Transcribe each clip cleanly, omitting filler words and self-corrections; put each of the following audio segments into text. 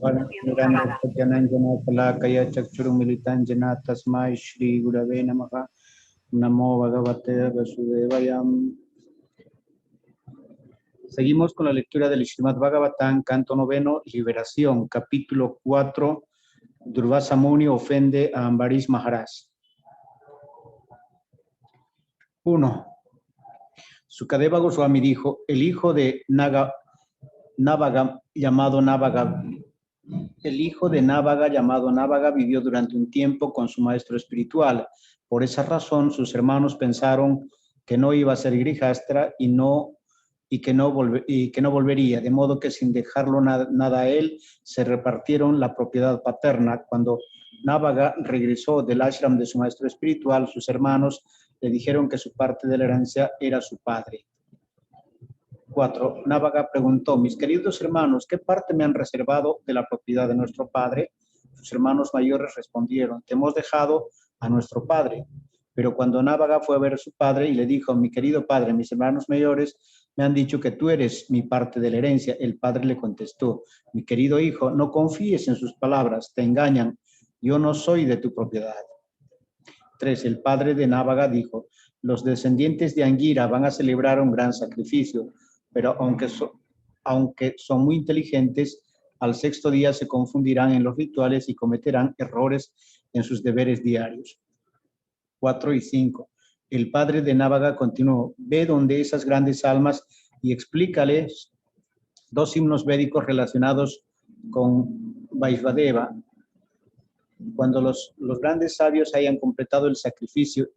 Jananjana Chakchuru Militanjana Tasmai Shri Gurave Namaha Namo Bhagavate Vasudevayam. Seguimos con la lectura del Srimad Bhagavatam, canto noveno, Liberación, capítulo 4. Durvasa Muni ofende a Ambarish Maharaj. 1. Sukadeva Goswami dijo: el hijo de Navaga llamado Navaga vivió durante un tiempo con su maestro espiritual. Por esa razón, sus hermanos pensaron que no iba a ser Grihastra y que no volvería, de modo que sin dejarlo nada a él, se repartieron la propiedad paterna. Cuando Navaga regresó del ashram de su maestro espiritual, sus hermanos le dijeron que su parte de la herencia era su padre. 4. Navaga preguntó: mis queridos hermanos, ¿qué parte me han reservado de la propiedad de nuestro padre? Sus hermanos mayores respondieron: te hemos dejado a nuestro padre. Pero cuando Navaga fue a ver a su padre y le dijo: mi querido padre, mis hermanos mayores me han dicho que tú eres mi parte de la herencia, el padre le contestó: mi querido hijo, no confíes en sus palabras, te engañan, yo no soy de tu propiedad. 3. El padre de Navaga dijo: los descendientes de Angira van a celebrar un gran sacrificio, pero aunque son muy inteligentes, al sexto día se confundirán en los rituales y cometerán errores en sus deberes diarios. 4 y 5. El padre de Navaga continuó: ve donde esas grandes almas y explícales 2 himnos védicos relacionados con Vaishvadeva. Cuando los grandes sabios hayan completado el sacrificio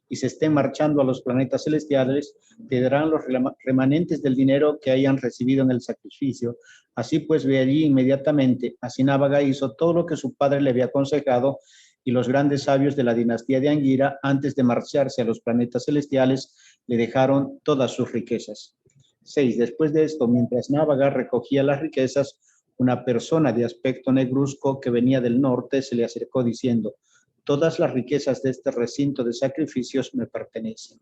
y se estén marchando a los planetas celestiales, te darán los remanentes del dinero que hayan recibido en el sacrificio. Así pues, ve allí inmediatamente. Así Navaga hizo todo lo que su padre le había aconsejado, y los grandes sabios de la dinastía de Angira, antes de marcharse a los planetas celestiales, le dejaron todas sus riquezas. 6. Después de esto, mientras Navaga recogía las riquezas, una persona de aspecto negruzco que venía del norte se le acercó diciendo: todas las riquezas de este recinto de sacrificios me pertenecen.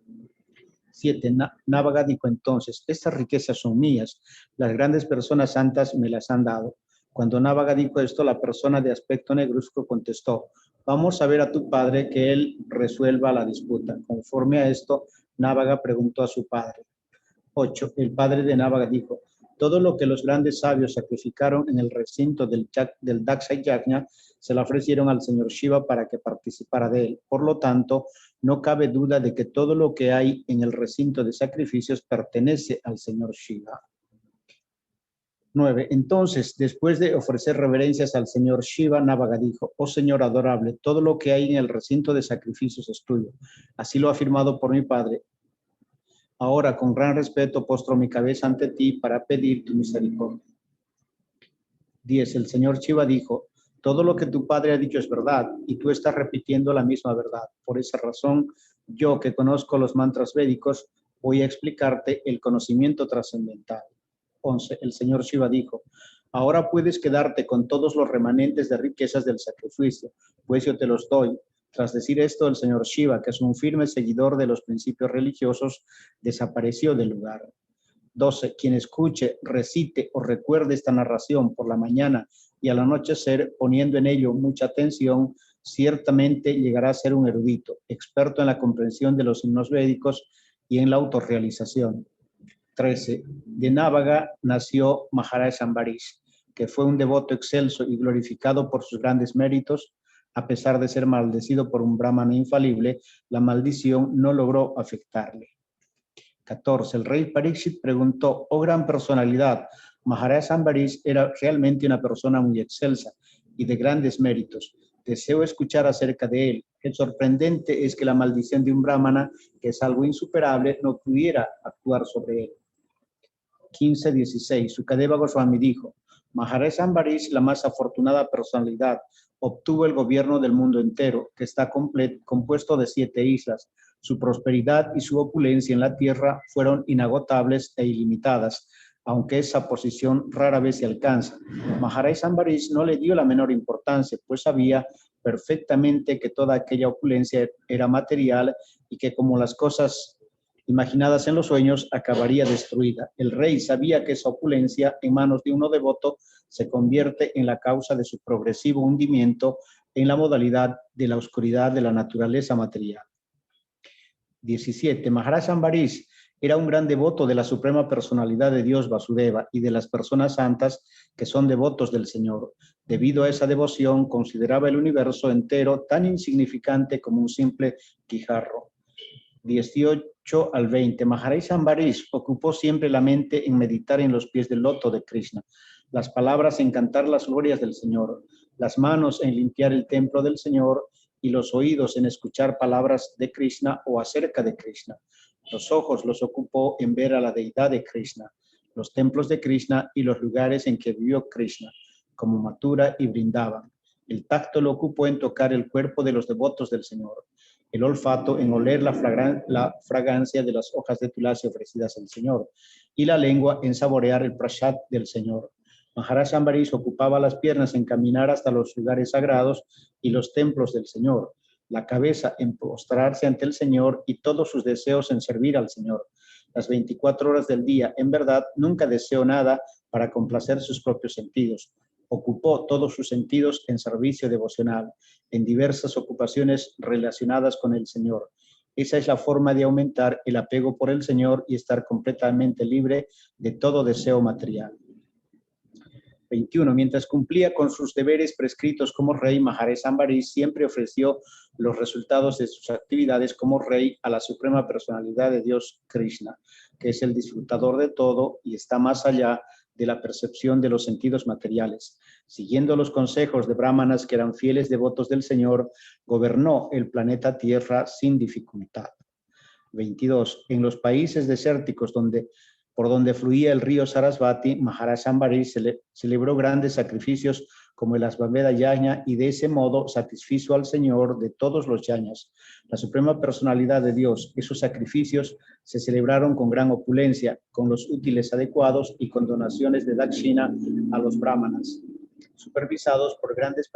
7. Navaga dijo entonces: estas riquezas son mías, las grandes personas santas me las han dado. Cuando Navaga dijo esto, la persona de aspecto negruzco contestó: vamos a ver a tu padre, que él resuelva la disputa. Conforme a esto, Navaga preguntó a su padre. 8. El padre de Navaga dijo: todo lo que los grandes sabios sacrificaron en el recinto del Daksha Yajna se lo ofrecieron al señor Shiva para que participara de él. Por lo tanto, no cabe duda de que todo lo que hay en el recinto de sacrificios pertenece al señor Shiva. 9. Entonces, después de ofrecer reverencias al señor Shiva, Navaga dijo: oh señor adorable, todo lo que hay en el recinto de sacrificios es tuyo. Así lo ha afirmado por mi padre. Ahora, con gran respeto, postro mi cabeza ante ti para pedir tu misericordia. 10. El señor Shiva dijo: todo lo que tu padre ha dicho es verdad, y tú estás repitiendo la misma verdad. Por esa razón, yo, que conozco los mantras védicos, voy a explicarte el conocimiento trascendental. 11. El señor Shiva dijo: ahora puedes quedarte con todos los remanentes de riquezas del sacrificio, pues yo te los doy. Tras decir esto, el señor Shiva, que es un firme seguidor de los principios religiosos, desapareció del lugar. 12. Quien escuche, recite o recuerde esta narración por la mañana y al anochecer, poniendo en ello mucha atención, ciertamente llegará a ser un erudito, experto en la comprensión de los himnos védicos y en la autorrealización. 13. De Navaga nació Maharaj Ambarish, que fue un devoto excelso y glorificado por sus grandes méritos. A pesar de ser maldecido por un brahmana infalible, la maldición no logró afectarle. 14. El rey Parikshit preguntó: oh gran personalidad, Maharaj Ambarish era realmente una persona muy excelsa y de grandes méritos. Deseo escuchar acerca de él. El sorprendente es que la maldición de un brahmana, que es algo insuperable, no pudiera actuar sobre él. 15-16. Sukadeva Goswami dijo: Maharaj Ambarish, la más afortunada personalidad, obtuvo el gobierno del mundo entero, que está compuesto de 7 islas. Su prosperidad y su opulencia en la tierra fueron inagotables e ilimitadas, aunque esa posición rara vez se alcanza. Maharaj Ambarish no le dio la menor importancia, pues sabía perfectamente que toda aquella opulencia era material y que como las cosas imaginadas en los sueños, acabaría destruida. El rey sabía que esa opulencia en manos de uno devoto se convierte en la causa de su progresivo hundimiento en la modalidad de la oscuridad de la naturaleza material. 17. Maharaj Ambarish era un gran devoto de la suprema personalidad de Dios Vasudeva y de las personas santas que son devotos del Señor. Debido a esa devoción, consideraba el universo entero tan insignificante como un simple guijarro. 18 al 20. Maharaj Ambarish ocupó siempre la mente en meditar en los pies del loto de Krishna, las palabras en cantar las glorias del Señor, las manos en limpiar el templo del Señor y los oídos en escuchar palabras de Krishna o acerca de Krishna. Los ojos los ocupó en ver a la deidad de Krishna, los templos de Krishna y los lugares en que vivió Krishna, como Mathura y Vrindavan. El tacto lo ocupó en tocar el cuerpo de los devotos del Señor, el olfato en oler la fragancia de las hojas de tulasi ofrecidas al Señor, y la lengua en saborear el prasad del Señor. Maharaj Ambarish ocupaba las piernas en caminar hasta los lugares sagrados y los templos del Señor, la cabeza en postrarse ante el Señor y todos sus deseos en servir al Señor. Las 24 horas del día, en verdad, nunca deseó nada para complacer sus propios sentidos. Ocupó todos sus sentidos en servicio devocional, en diversas ocupaciones relacionadas con el Señor. Esa es la forma de aumentar el apego por el Señor y estar completamente libre de todo deseo material. 21. Mientras cumplía con sus deberes prescritos como rey, Maharaj Ambarish siempre ofreció los resultados de sus actividades como rey a la suprema personalidad de Dios Krishna, que es el disfrutador de todo y está más allá de la percepción de los sentidos materiales. Siguiendo los consejos de brahmanas que eran fieles devotos del Señor, gobernó el planeta Tierra sin dificultad. 22. En los países desérticos por donde fluía el río Sarasvati, Maharaj Ambarish celebró grandes sacrificios como el Ashvamedha Yajna y de ese modo satisfizo al Señor de todos los yajnas, la suprema personalidad de Dios. Esos sacrificios se celebraron con gran opulencia, con los útiles adecuados y con donaciones de dakshina a los brahmanas, supervisados por grandes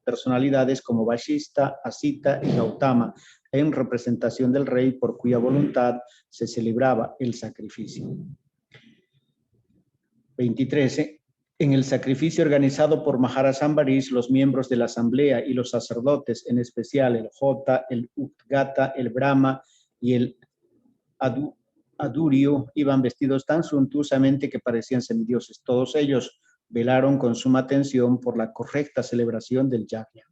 personalidades como Vashista, Asita y Gautama, en representación del rey por cuya voluntad se celebraba el sacrificio. 23. En el sacrificio organizado por Maharaj Ambarish, los miembros de la asamblea y los sacerdotes, en especial el Jota, el Udgata, el Brahma y el Adurio, iban vestidos tan suntuosamente que parecían semidioses. Todos ellos velaron con suma atención por la correcta celebración del yajna.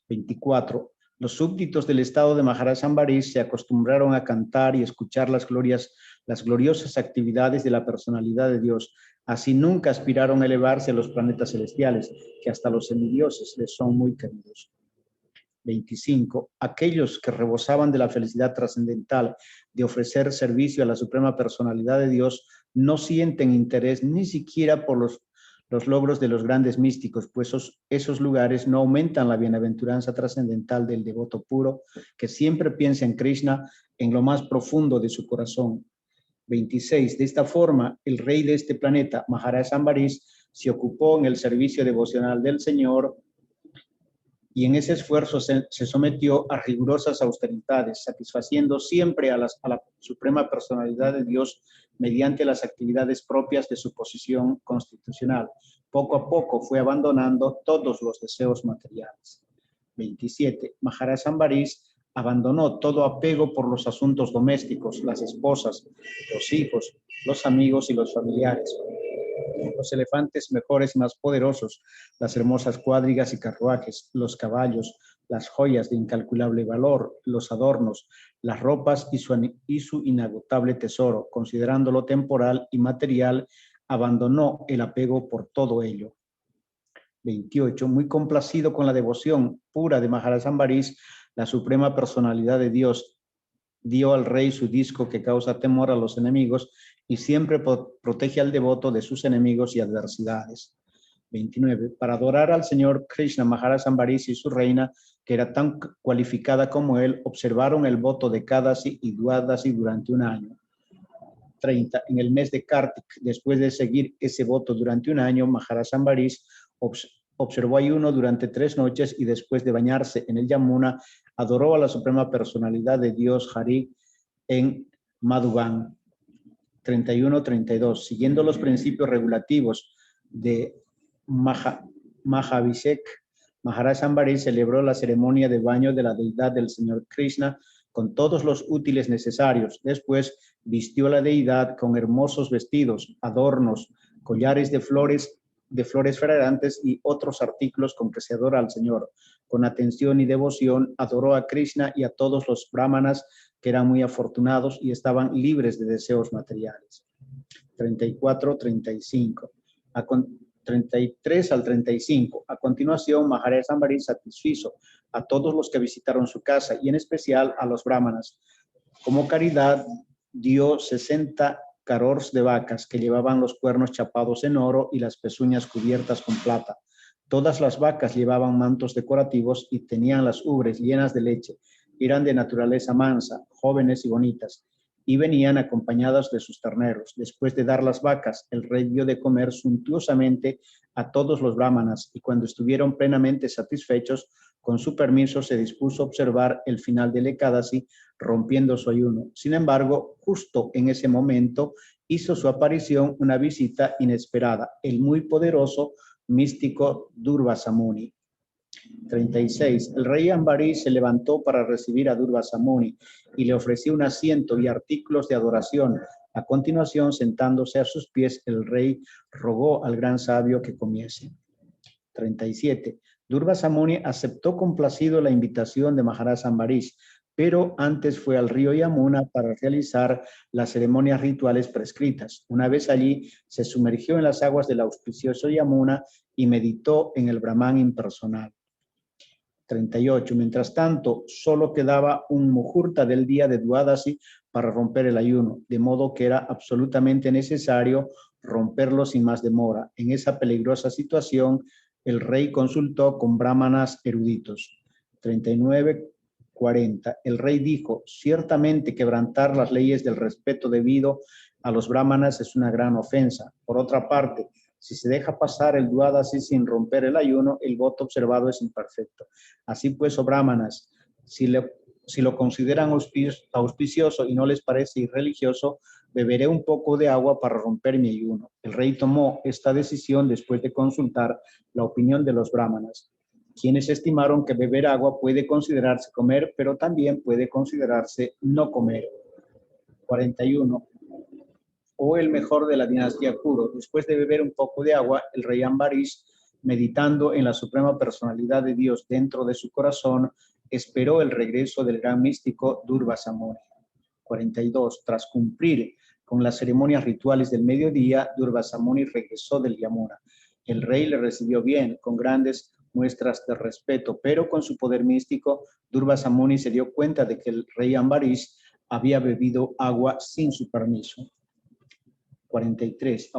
24. Los súbditos del estado de Maharaj Ambarish se acostumbraron a cantar y escuchar las gloriosas actividades de la personalidad de Dios. Así nunca aspiraron a elevarse a los planetas celestiales, que hasta los semidioses les son muy queridos. 25. Aquellos que rebosaban de la felicidad trascendental de ofrecer servicio a la suprema personalidad de Dios no sienten interés ni siquiera por los logros de los grandes místicos, pues esos lugares no aumentan la bienaventuranza trascendental del devoto puro, que siempre piensa en Krishna en lo más profundo de su corazón. 26. De esta forma, el rey de este planeta, Maharaj Ambarish, se ocupó en el servicio devocional del Señor y en ese esfuerzo se sometió a rigurosas austeridades, satisfaciendo siempre a la suprema personalidad de Dios mediante las actividades propias de su posición constitucional. Poco a poco fue abandonando todos los deseos materiales. 27. Maharaj Ambarish abandonó todo apego por los asuntos domésticos, las esposas, los hijos, los amigos y los familiares, los elefantes mejores y más poderosos, las hermosas cuadrigas y carruajes, los caballos, las joyas de incalculable valor, los adornos, las ropas y su inagotable tesoro. Considerándolo temporal y material, abandonó el apego por todo ello. 28. Muy complacido con la devoción pura de Maharaj Ambarish, la suprema personalidad de Dios dio al rey su disco que causa temor a los enemigos y siempre protege al devoto de sus enemigos y adversidades. 29. Para adorar al Señor Krishna, Maharaj Ambarish y su reina, que era tan cualificada como él, observaron el voto de Kadasi y Dwadasi durante un año. 30. En el mes de Kartik, después de seguir ese voto durante un año, Maharaj Ambarish observó ayuno durante 3 noches y después de bañarse en el Yamuna, adoró a la suprema personalidad de Dios Hari en Madhubán. 31-32. Siguiendo los principios regulativos de Mahabhishek, Maharaj Ambarish celebró la ceremonia de baño de la deidad del Señor Krishna con todos los útiles necesarios. Después vistió a la deidad con hermosos vestidos, adornos, collares de flores fragantes y otros artículos con que se adora al Señor. Con atención y devoción adoró a Krishna y a todos los brahmanas que eran muy afortunados y estaban libres de deseos materiales. 34-35. 33 al 35. A continuación, Maharaj Ambarish satisfizo a todos los que visitaron su casa y en especial a los brahmanas. Como caridad, dio 60 carors de vacas que llevaban los cuernos chapados en oro y las pezuñas cubiertas con plata. Todas las vacas llevaban mantos decorativos y tenían las ubres llenas de leche. Eran de naturaleza mansa, jóvenes y bonitas, y venían acompañadas de sus terneros. Después de dar las vacas, el rey dio de comer suntuosamente a todos los brahmanas, y cuando estuvieron plenamente satisfechos, con su permiso se dispuso a observar el final del Ekadasi, rompiendo su ayuno. Sin embargo, justo en ese momento hizo su aparición una visita inesperada, el muy poderoso místico Durvasa Muni. 36. El rey Ambarish se levantó para recibir a Durvasa Muni y le ofreció un asiento y artículos de adoración. A continuación, sentándose a sus pies, el rey rogó al gran sabio que comiese. 37. Durvasa Muni aceptó complacido la invitación de Maharaj Ambarish, pero antes fue al río Yamuna para realizar las ceremonias rituales prescritas. Una vez allí, se sumergió en las aguas del auspicioso Yamuna y meditó en el Brahman impersonal. 38. Mientras tanto, solo quedaba un muhurta del día de Dwadasi para romper el ayuno, de modo que era absolutamente necesario romperlo sin más demora. En esa peligrosa situación, el rey consultó con brahmanas eruditos. 39-40. El rey dijo, ciertamente quebrantar las leyes del respeto debido a los brahmanas es una gran ofensa. Por otra parte, si se deja pasar el Dwadasi sin romper el ayuno, el voto observado es imperfecto. Así pues, oh brahmanas, si lo consideran auspicioso y no les parece irreligioso, beberé un poco de agua para romper mi ayuno. El rey tomó esta decisión después de consultar la opinión de los brahmanas, quienes estimaron que beber agua puede considerarse comer, pero también puede considerarse no comer. 41. O el mejor de la dinastía Kuru. Después de beber un poco de agua, el rey Ambarish, meditando en la suprema personalidad de Dios dentro de su corazón, esperó el regreso del gran místico Durvasa Muni. 42. Tras cumplir con las ceremonias rituales del mediodía, Durvasa Muni regresó del Yamuna. El rey le recibió bien, con grandes muestras de respeto, pero con su poder místico, Durvasa Muni se dio cuenta de que el rey Ambarish había bebido agua sin su permiso. 43.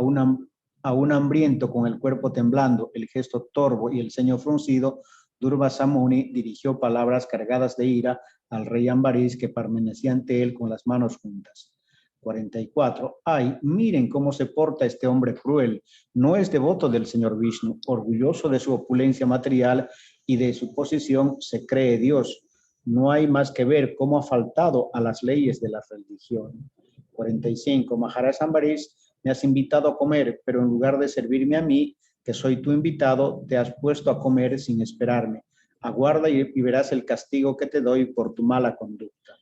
Aún hambriento, con el cuerpo temblando, el gesto torvo y el ceño fruncido, Durvasa Muni dirigió palabras cargadas de ira al rey Ambarish, que permanecía ante él con las manos juntas. 44. Ay, miren cómo se porta este hombre cruel. No es devoto del señor Vishnu, orgulloso de su opulencia material y de su posición, se cree Dios. No hay más que ver cómo ha faltado a las leyes de la religión. 45. Maharaj Ambarish, me has invitado a comer, pero en lugar de servirme a mí, que soy tu invitado, te has puesto a comer sin esperarme. Aguarda y verás el castigo que te doy por tu mala conducta.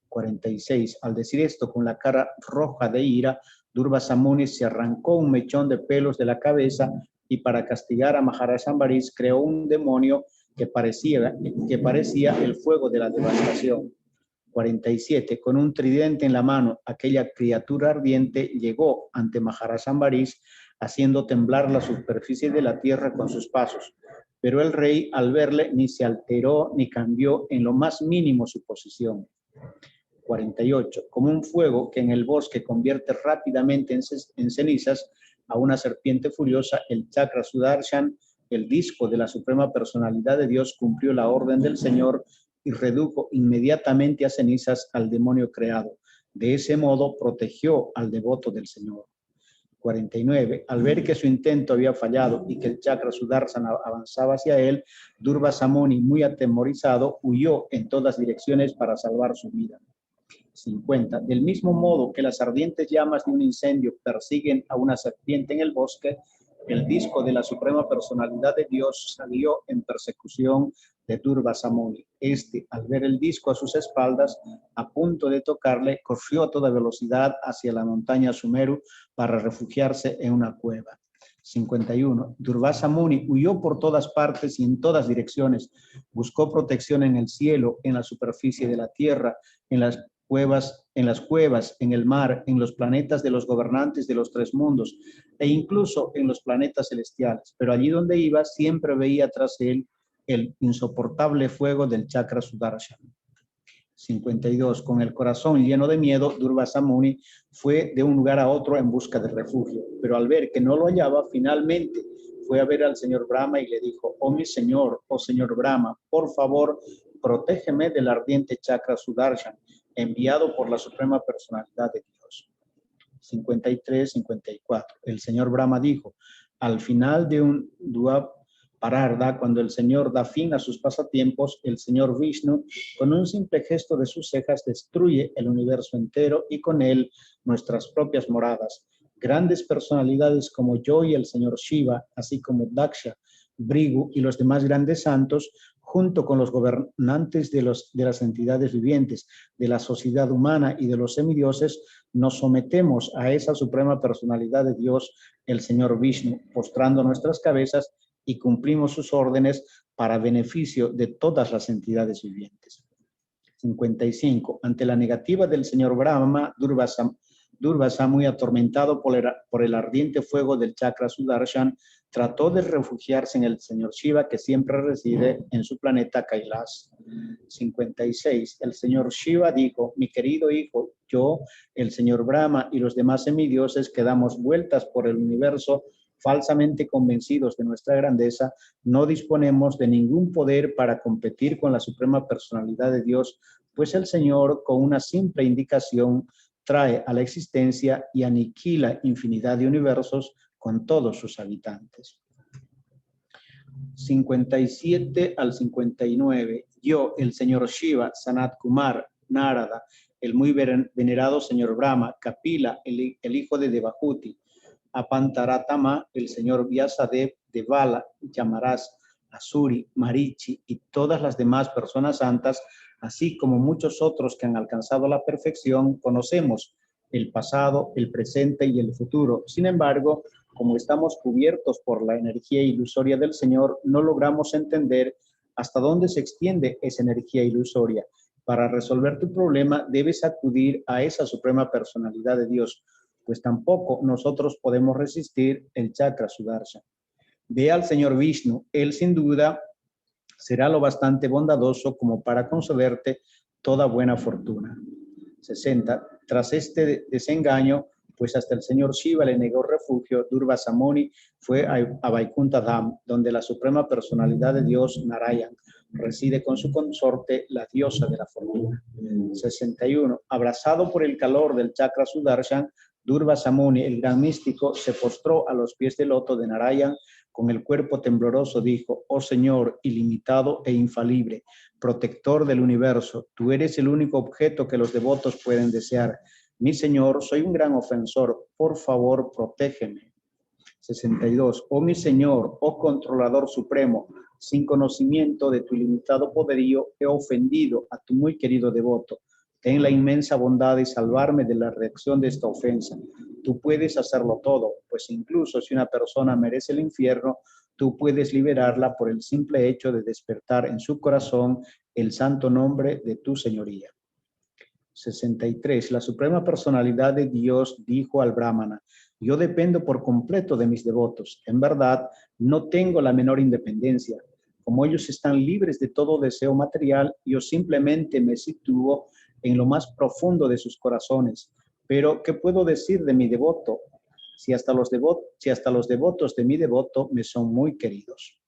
46. Al decir esto, con la cara roja de ira, Durvasa Muni se arrancó un mechón de pelos de la cabeza y para castigar a Maharaj Ambarish creó un demonio que parecía el fuego de la devastación. 47. Con un tridente en la mano, aquella criatura ardiente llegó ante Maharaj Ambarish, haciendo temblar la superficie de la tierra con sus pasos. Pero el rey, al verle, ni se alteró ni cambió en lo más mínimo su posición. 48. Como un fuego que en el bosque convierte rápidamente en cenizas a una serpiente furiosa, el chakra Sudarshan, el disco de la suprema personalidad de Dios, cumplió la orden del Señor y redujo inmediatamente a cenizas al demonio creado. De ese modo protegió al devoto del Señor. 49. Al ver que su intento había fallado y que el chakra Sudarsana avanzaba hacia él, Durvasa Muni, muy atemorizado, huyó en todas direcciones para salvar su vida. 50. Del mismo modo que las ardientes llamas de un incendio persiguen a una serpiente en el bosque, el disco de la Suprema Personalidad de Dios salió en persecución de Durvasa Muni. Este, al ver el disco a sus espaldas, a punto de tocarle, corrió a toda velocidad hacia la montaña Sumeru para refugiarse en una cueva. 51. Durvasa Muni huyó por todas partes y en todas direcciones. Buscó protección en el cielo, en la superficie de la tierra, en las cuevas, en el mar, en los planetas de los gobernantes de los tres mundos e incluso en los planetas celestiales. Pero allí donde iba siempre veía tras él el insoportable fuego del chakra Sudarshan. 52. Con el corazón lleno de miedo, Durvasa Muni fue de un lugar a otro en busca de refugio, pero al ver que no lo hallaba, finalmente fue a ver al señor Brahma y le dijo: oh mi señor, oh señor Brahma, por favor, protégeme del ardiente chakra Sudarshan, enviado por la Suprema Personalidad de Dios. 53, 54. El señor Brahma dijo: al final de un Pararda, cuando el Señor da fin a sus pasatiempos, el Señor Vishnu, con un simple gesto de sus cejas, destruye el universo entero y con él nuestras propias moradas. Grandes personalidades como yo y el Señor Shiva, así como Daksha, Brigu y los demás grandes santos, junto con los gobernantes de las entidades vivientes, de la sociedad humana y de los semidioses, nos sometemos a esa suprema personalidad de Dios, el Señor Vishnu, postrando nuestras cabezas y cumplimos sus órdenes para beneficio de todas las entidades vivientes. 55. Ante la negativa del señor Brahma, Durvasa, muy atormentado por el ardiente fuego del chakra Sudarshan, trató de refugiarse en el señor Shiva, que siempre reside en su planeta Kailas. 56. El señor Shiva dijo: mi querido hijo, yo, el señor Brahma y los demás semidioses que damos vueltas por el universo, falsamente convencidos de nuestra grandeza, no disponemos de ningún poder para competir con la Suprema Personalidad de Dios, pues el Señor, con una simple indicación, trae a la existencia y aniquila infinidad de universos con todos sus habitantes. 57 al 59. Yo, el señor Shiva, Sanat Kumar, Narada, el muy venerado señor Brahma, Kapila, el hijo de Devahuti, Apantaratama, el señor Vyasadev, Devala, Yamaras, Asuri, Marichi y todas las demás personas santas, así como muchos otros que han alcanzado la perfección, conocemos el pasado, el presente y el futuro. Sin embargo, como estamos cubiertos por la energía ilusoria del Señor, no logramos entender hasta dónde se extiende esa energía ilusoria. Para resolver tu problema, debes acudir a esa suprema personalidad de Dios, pues tampoco nosotros podemos resistir el chakra Sudarshan. Ve al Señor Vishnu, él sin duda será lo bastante bondadoso como para concederte toda buena fortuna. 60. Tras este desengaño, pues hasta el señor Shiva le negó refugio, Durvasa Muni fue a Vaikuntha Dham, donde la suprema personalidad de Dios, Narayan, reside con su consorte, la diosa de la fortuna. 61. Abrazado por el calor del chakra Sudarshan, Durvasa Muni, el gran místico, se postró a los pies del loto de Narayan. Con el cuerpo tembloroso dijo: oh Señor, ilimitado e infalible, protector del universo, tú eres el único objeto que los devotos pueden desear. Mi Señor, soy un gran ofensor, por favor, protégeme. 62. Oh mi Señor, oh controlador supremo, sin conocimiento de tu ilimitado poderío, he ofendido a tu muy querido devoto. Ten la inmensa bondad de salvarme de la reacción de esta ofensa. Tú puedes hacerlo todo, pues incluso si una persona merece el infierno, tú puedes liberarla por el simple hecho de despertar en su corazón el santo nombre de tu señoría. 63. La suprema personalidad de Dios dijo al Brahmana: yo dependo por completo de mis devotos. En verdad, no tengo la menor independencia. Como ellos están libres de todo deseo material, yo simplemente me sitúo en lo más profundo de sus corazones. Pero, ¿qué puedo decir de mi devoto? Si hasta los devotos de mi devoto me son muy queridos.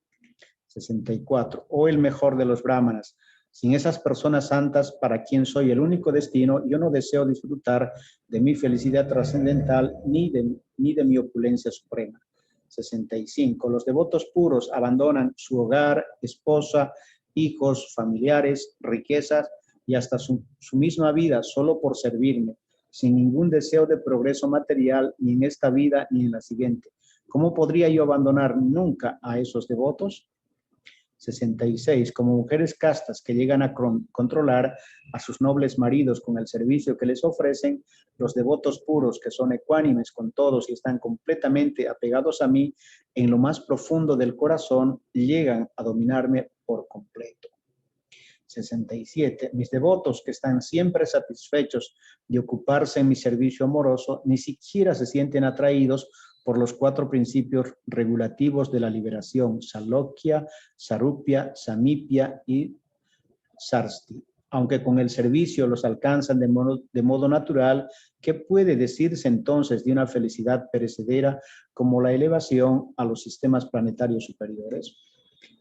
64. Oh, el mejor de los brahmanas. Sin esas personas santas para quien soy el único destino, yo no deseo disfrutar de mi felicidad trascendental ni de mi opulencia suprema. 65. Los devotos puros abandonan su hogar, esposa, hijos, familiares, riquezas, y hasta su misma vida solo por servirme, sin ningún deseo de progreso material ni en esta vida ni en la siguiente. ¿Cómo podría yo abandonar nunca a esos devotos? 66. Como mujeres castas que llegan a controlar a sus nobles maridos con el servicio que les ofrecen, los devotos puros que son ecuánimes con todos y están completamente apegados a mí, en lo más profundo del corazón, llegan a dominarme por completo. 67. Mis devotos que están siempre satisfechos de ocuparse en mi servicio amoroso, ni siquiera se sienten atraídos por los 4 principios regulativos de la liberación: Salokya, Sarupya, Samipya y Sarsti. Aunque con el servicio los alcanzan de modo natural, ¿qué puede decirse entonces de una felicidad perecedera como la elevación a los sistemas planetarios superiores?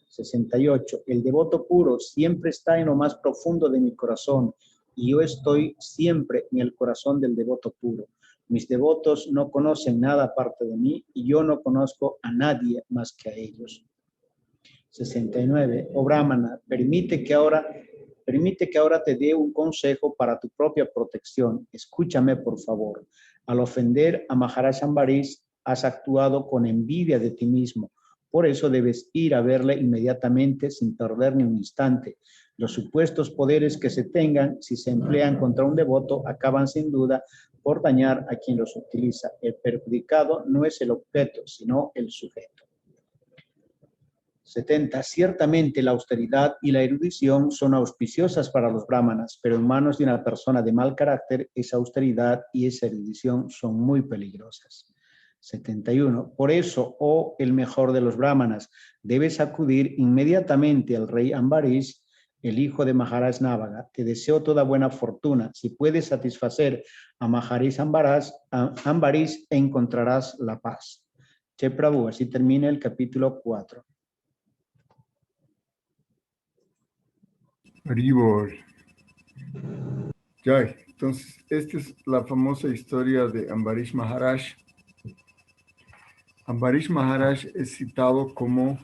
68. El devoto puro siempre está en lo más profundo de mi corazón y yo estoy siempre en el corazón del devoto puro. Mis devotos no conocen nada aparte de mí y yo no conozco a nadie más que a ellos. 69. Oh Brahmana, permite que ahora te dé un consejo para tu propia protección. Escúchame, por favor. Al ofender a Maharaj Ambarish, has actuado con envidia de ti mismo. Por eso debes ir a verle inmediatamente sin perder ni un instante. Los supuestos poderes que se tengan, si se emplean contra un devoto, acaban sin duda por dañar a quien los utiliza. El perjudicado no es el objeto, sino el sujeto. 70. Ciertamente la austeridad y la erudición son auspiciosas para los brahmanas, pero en manos de una persona de mal carácter, esa austeridad y esa erudición son muy peligrosas. 71. Por eso, oh el mejor de los brahmanas, debes acudir inmediatamente al rey Ambarish, el hijo de Maharaj Navaga. Te deseo toda buena fortuna. Si puedes satisfacer a Maharaj Ambarish, encontrarás la paz. Che Prabhu, así termina el capítulo 4. Haribol. Ya, entonces, esta es la famosa historia de Ambarish Maharaj. Ambarish Maharaj es citado como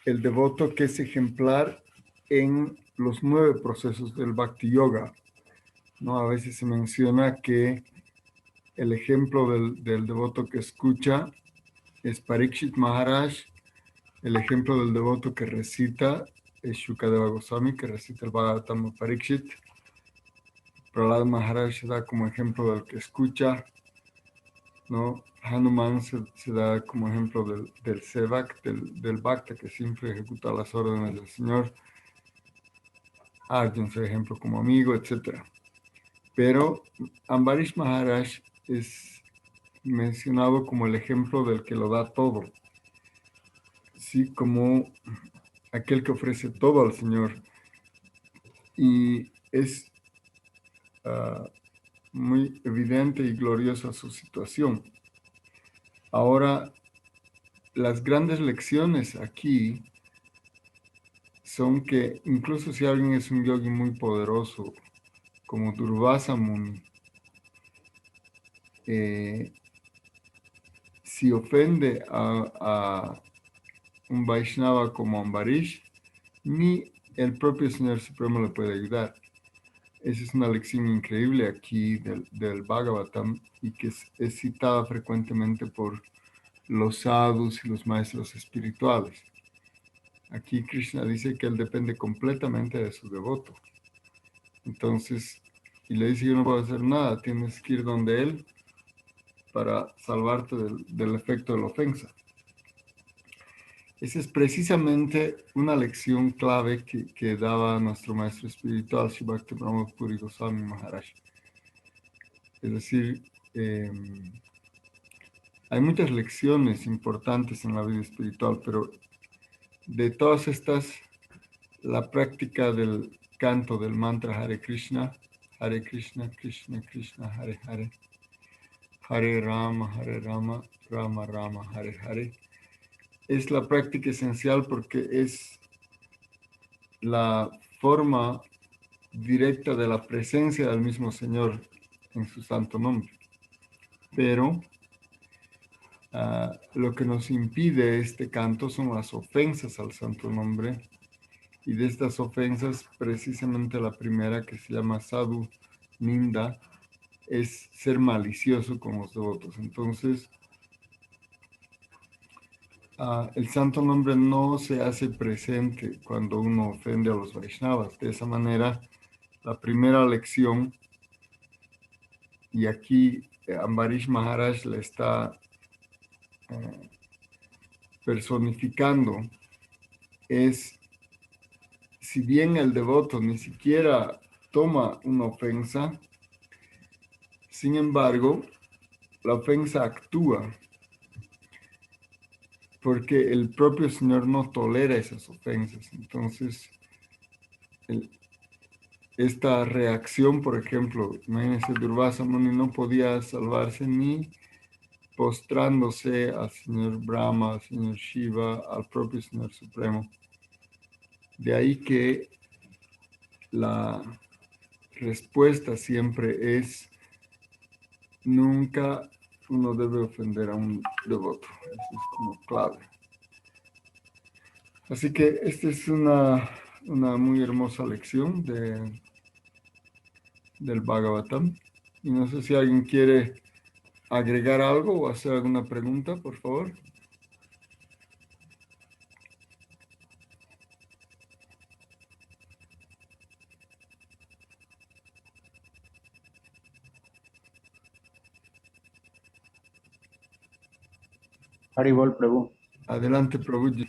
el devoto que es ejemplar en los 9 procesos del Bhakti Yoga, ¿no? A veces se menciona que el ejemplo del devoto que escucha es Parikshit Maharaj, el ejemplo del devoto que recita es Shukadeva Goswami, que recita el Bhagavatam Parikshit. Prahlad Maharaj se da como ejemplo del que escucha, ¿no? Hanuman se da como ejemplo del Sevak, del Bhakta que siempre ejecuta las órdenes del Señor. Arjun se ejemplo como amigo, etc. Pero Ambarish Maharaj es mencionado como el ejemplo del que lo da todo, sí, como aquel que ofrece todo al Señor. Y es muy evidente y gloriosa su situación. Ahora, las grandes lecciones aquí son que incluso si alguien es un yogi muy poderoso, como Durvasa Muni, si ofende a un Vaishnava como Ambarish, ni el propio Señor Supremo le puede ayudar. Esa es una lección increíble aquí del Bhagavatam y que es citada frecuentemente por los sadhus y los maestros espirituales. Aquí Krishna dice que él depende completamente de su devoto. Entonces, y le dice, yo no puedo hacer nada, tienes que ir donde él para salvarte del efecto de la ofensa. Esa es precisamente una lección clave que daba nuestro maestro espiritual, Sri Bhakti Pramod Puri Goswami Maharaj. Es decir, hay muchas lecciones importantes en la vida espiritual, pero de todas estas, la práctica del canto del mantra Hare Krishna, Krishna Krishna, Hare Hare, Hare Rama, Rama Rama, Hare Hare, es la práctica esencial porque es la forma directa de la presencia del mismo Señor en su santo nombre. Pero lo que nos impide este canto son las ofensas al santo nombre Y de estas ofensas, precisamente la primera, que se llama sadhu ninda, es ser malicioso con los devotos. Entonces, el santo nombre no se hace presente cuando uno ofende a los Vaishnavas. De esa manera, la primera lección, y aquí Ambarish Maharaj le está personificando, es, si bien el devoto ni siquiera toma una ofensa, sin embargo, la ofensa actúa, porque el propio Señor no tolera esas ofensas. Entonces, esta reacción, por ejemplo, imagínense, Durvasa Muni no podía salvarse ni postrándose al Señor Brahma, al Señor Shiva, al propio Señor Supremo. De ahí que la respuesta siempre es: nunca uno debe ofender a un devoto. Eso es como clave. Así que esta es una muy hermosa lección del Bhagavatam. Y no sé si alguien quiere agregar algo o hacer alguna pregunta, por favor. Haribol Prabhu. Adelante, Prabhuji.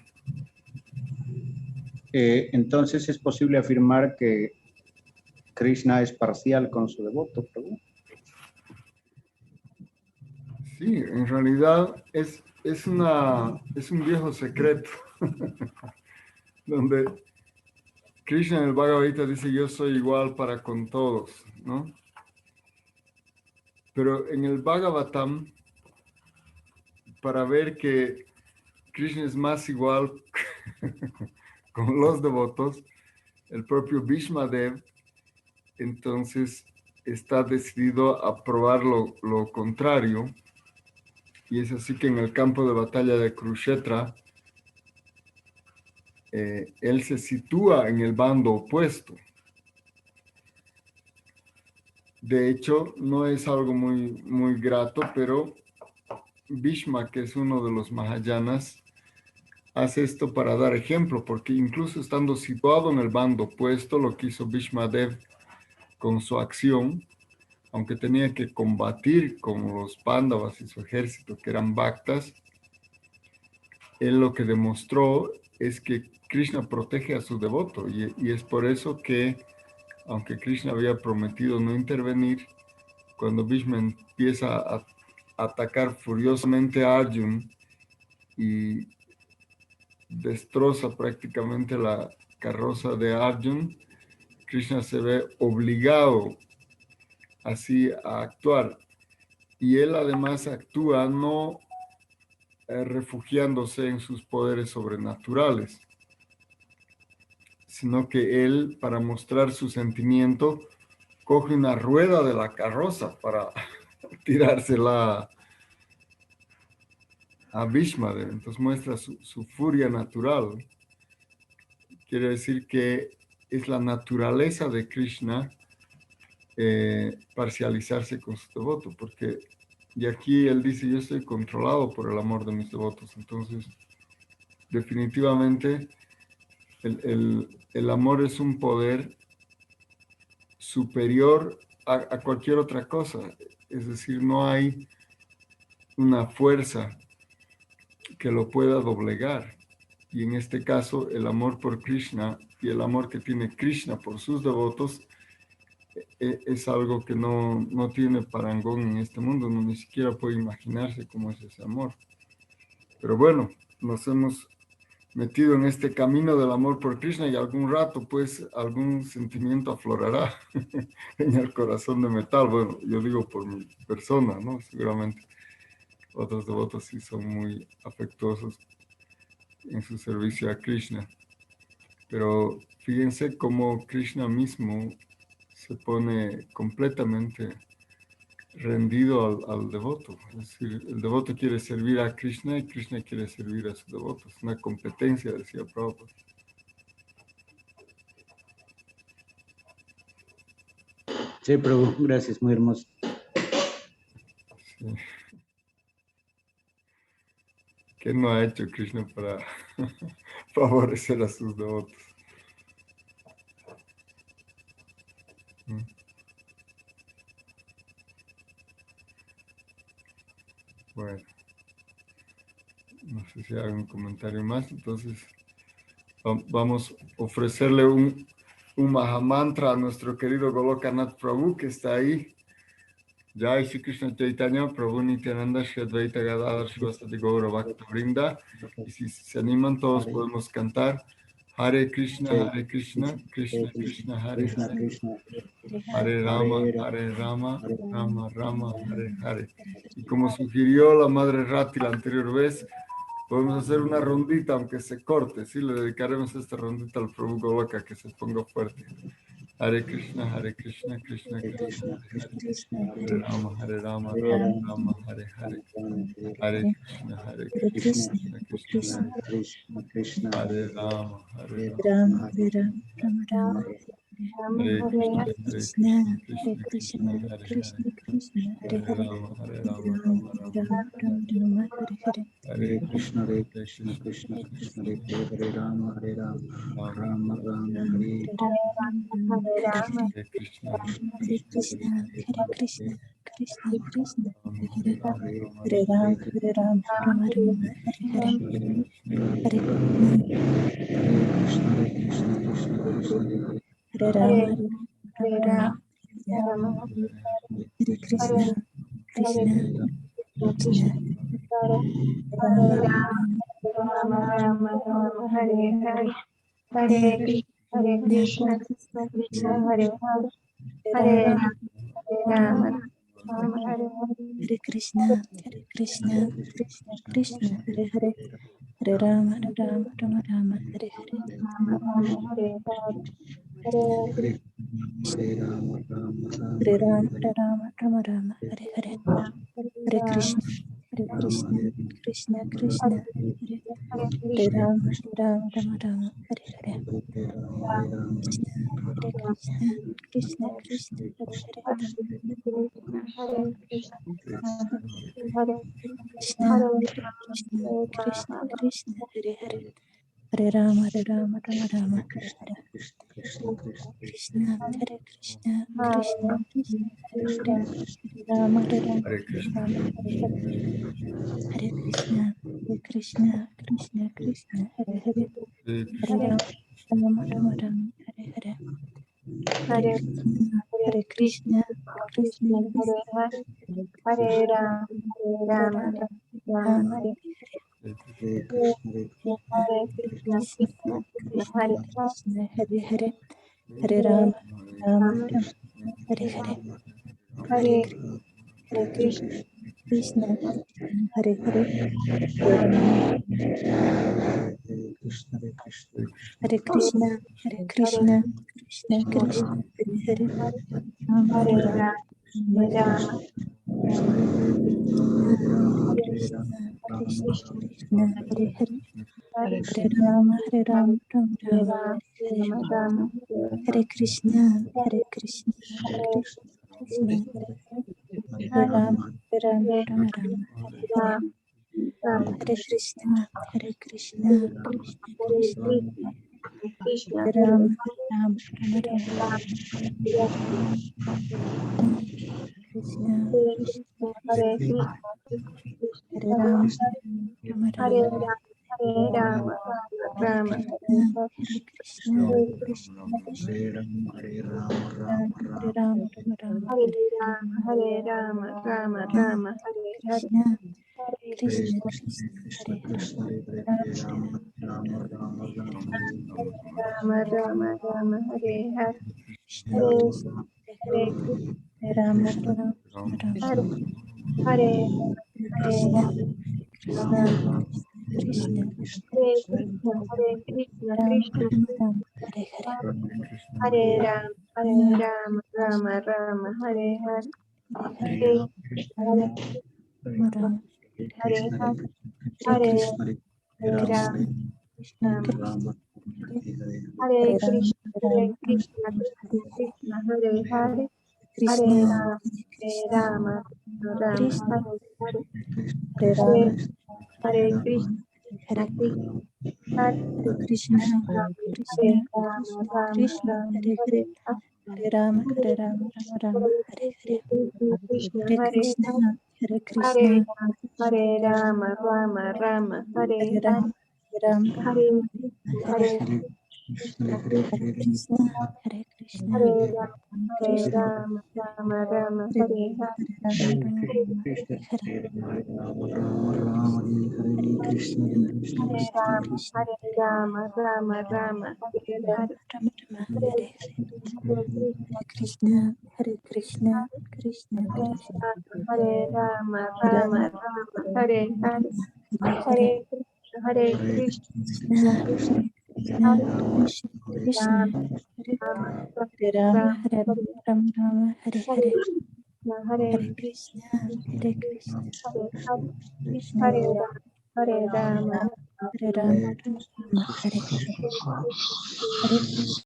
Entonces, ¿es posible afirmar que Krishna es parcial con su devoto, Prabhu? Sí, en realidad es un viejo secreto donde Krishna en el Bhagavad Gita dice: yo soy igual para con todos, ¿no? Pero en el Bhagavatam, para ver que Krishna es más igual con los devotos, el propio Bhishma Dev entonces está decidido a probar lo contrario, y es así que en el campo de batalla de Kurukshetra, él se sitúa en el bando opuesto. De hecho, no es algo muy, muy grato, pero Bhishma, que es uno de los Mahayanas, hace esto para dar ejemplo, porque incluso estando situado en el bando opuesto, lo que hizo Bhishma Dev con su acción, aunque tenía que combatir con los Pándavas y su ejército, que eran Bhaktas, él lo que demostró es que Krishna protege a su devoto, y es por eso que, aunque Krishna había prometido no intervenir, cuando Bhishma empieza a atacar furiosamente a Arjuna y destroza prácticamente la carroza de Arjuna, Krishna se ve obligado así a actuar. Y él además actúa no refugiándose en sus poderes sobrenaturales, sino que él, para mostrar su sentimiento, coge una rueda de la carroza para tirársela a Bhishma. Entonces muestra su furia natural. Quiere decir que es la naturaleza de Krishna parcializarse con su devoto, porque de aquí él dice: yo estoy controlado por el amor de mis devotos. Entonces, definitivamente, el amor es un poder superior a cualquier otra cosa. Es decir, no hay una fuerza que lo pueda doblegar. Y en este caso, el amor por Krishna y el amor que tiene Krishna por sus devotos es algo que no tiene parangón en este mundo. No, ni siquiera puede imaginarse cómo es ese amor. Pero bueno, nos hemos metido en este camino del amor por Krishna, y algún rato pues algún sentimiento aflorará en el corazón de metal. Bueno, yo digo por mi persona, ¿no? Seguramente otros devotos sí son muy afectuosos en su servicio a Krishna. Pero fíjense cómo Krishna mismo se pone completamente rendido al devoto. Es decir, el devoto quiere servir a Krishna y Krishna quiere servir a su devoto. Es una competencia, decía Prabhupada. Sí, Prabhu, gracias, muy hermoso. Sí. ¿Qué no ha hecho Krishna para favorecer a sus devotos? Bueno, no sé si hay algún comentario más, entonces vamos a ofrecerle un Mahamantra a nuestro querido Golokanath Prabhu, que está ahí. Jai Shri Krishna Chaitanya, Prabhu Nityananda, Shri Advaita Gadadhar, Shivasati Gaura Bhakta Vrinda. Y si se animan, todos podemos cantar Hare Krishna, Hare Krishna, Krishna Krishna, Hare Krishna, Hare. Krishna, Hare Rama, Hare Rama, Rama Rama, Hare Hare. Y como sugirió la Madre Rati la anterior vez, podemos hacer una rondita, aunque se corte, ¿sí? Le dedicaremos esta rondita al Prabhu Goloka, que se ponga fuerte. Hare Krishna, Krishna, Krishna, Krishna, Hare Krishna, Hare, Hare Rama, Hare Rama Rama, Rama, Hare Hare, Hare Krishna, Krishna, Krishna, Krishna, Krishna, Krishna, Krishna, Hare Rama, Hare Hare Rama, Rama, Hare Krishna, Krishna, Krishna, Krishna, Hare Hare, Hare Rama, Rama Rama, Hare Hare Krishna, Krishna, Hare Hare Krishna, Krishna, Krishna, Krishna, Krishna, Hare Rama, Hare Rama, Rama Rama Rama, Rama, Hare Hare Krishna, Krishna, Rama, Rama Rama, Hare Krishna, Krishna Krishna, Hare Hare, Hare Rama, Rama Rama, Hare Hare. Hare Krishna, Krishna Krishna, Hare Hare, Hare Rama, Rama Rama, Hare Hare, Hare Rama, Rama Rama, Hare Hare, Hare Krishna, Krishna Krishna, Hare Hare Rama, Rama, Hare Hare, Hare Krishna, Krishna Krishna, Hare Hare, Krishna, Krishna Krishna, Hare Hare, Hare Rama, Rama Rama, Hare Hare, Krishna, Hare Krishna, Krishna Krishna, Hare Hare, Rama, Rama Hare Krishna, Hare Hare, Hare Krishna, Krishna Krishna, Hare Hare, Hare Hare Krishna, Rama, Rama, Hare Hare, Hare Krishna, Krishna Krishna, Krishna, Hare Hare, Hare Rama, Rama Rama, Hare Hare Hare Krishna, Krishna Krishna, Hare Hare, Krishna, Hare Hare, Hare Rama, Rama Hare Hare, Hare Hare Krishna, Krishna, Krishna, Hare Hare, Hare Rama, Hare Krishna, Krishna Krishna, Hare Hare, Rama, Hare Rama, Rama, Rama Krishna, Krishna, Hare Hare, Hare Hare Rama, Rama Rama, Rama, Hare Hare, Rama Rama, Hare Krishna, Krishna Krishna, Hare Rama, Rama Rama, Hare Hare, Hare Krishna, Krishna Krishna, Krishna, Hare Rama, Rama Rama, Krishna, Krishna Hare Krishna, Krishna, Hare Krishna, Rama, Rama Hare Rama, Rama, Hare Rama, Hare Rama, Krishna, Krishna Hare Krishna, Rama, Hare Rama, Rama, Hare Rama, Hare Rama, Rama Rama, Hare Hare, Krishna, Hare Krishna Krishna, Krishna, Krishna Krishna, Hare Hare Rama, Rama Rama, Rama, Rama Rama, Rama Hare Hare, Krishna, Hare Hare Hare Hare Rama, Krishna, Rama Rama, Hare, Rama, Hare Krishna, Hare, Krishna Krishna, Hare Krishna, Hare Krishna, Rama Krishna Rama, Hare Hare, Krishna, Hare Rama, Hare Krishna, Rama, Rama Rama, Hare Hare, Hare Hare Rama, Hare Rama, Hare Hare, Hare Hare Krishna, Hare Rama, Krishna Krishna, Hare Hare Rama, Krishna, Hare Rama, Krishna, Krishna Krishna, Hare Hare, Krishna, Rama, Rama, Krishna, Hare Hare Rama, Hare Krishna, Hare Hare Krishna, Krishna, Rama, Krishna, Rama, Hare Hare, Hare Rama, Hare Rama, Rama Rama, Hare Hare, Krishna, Hare Hare Krishna, Hare Krishna, Hare Rama, Rama, Rama, Hare Hare Hare, Rama, Hare Rama, Hare Hare Hare Hare, Krishna, Hare Krishna, Hare Krishna, Hare Krishna, Rama, Rama, Rama, Hare Hare Rama, Hare, Hare Rama, Rama Hare Hare Rama, Hare Rama, Rama, Rama, Hare Hare, Rama, Rama, Hare Hare Hare Krishna, Krishna, Hare Krishna, Krishna Krishna, Hare Rama, Hare Rama, Rama, Rama, Hare Hare, Hare Hare Hare, Krishna, Hare Krishna, Krishna, Hare Krishna, Hare Krishna Krishna, Rama, Hare Rama, Hare Rama, Rama, Hare Hare Rama, Rama, Hare Hare Hare, Krishna, Hare Hare Krishna, Hare Krishna, Hare Hare, Krishna, Hare Rama, Hare Rama, Hare Rama, Rama Rama, Hare Hare, Hare Krishna.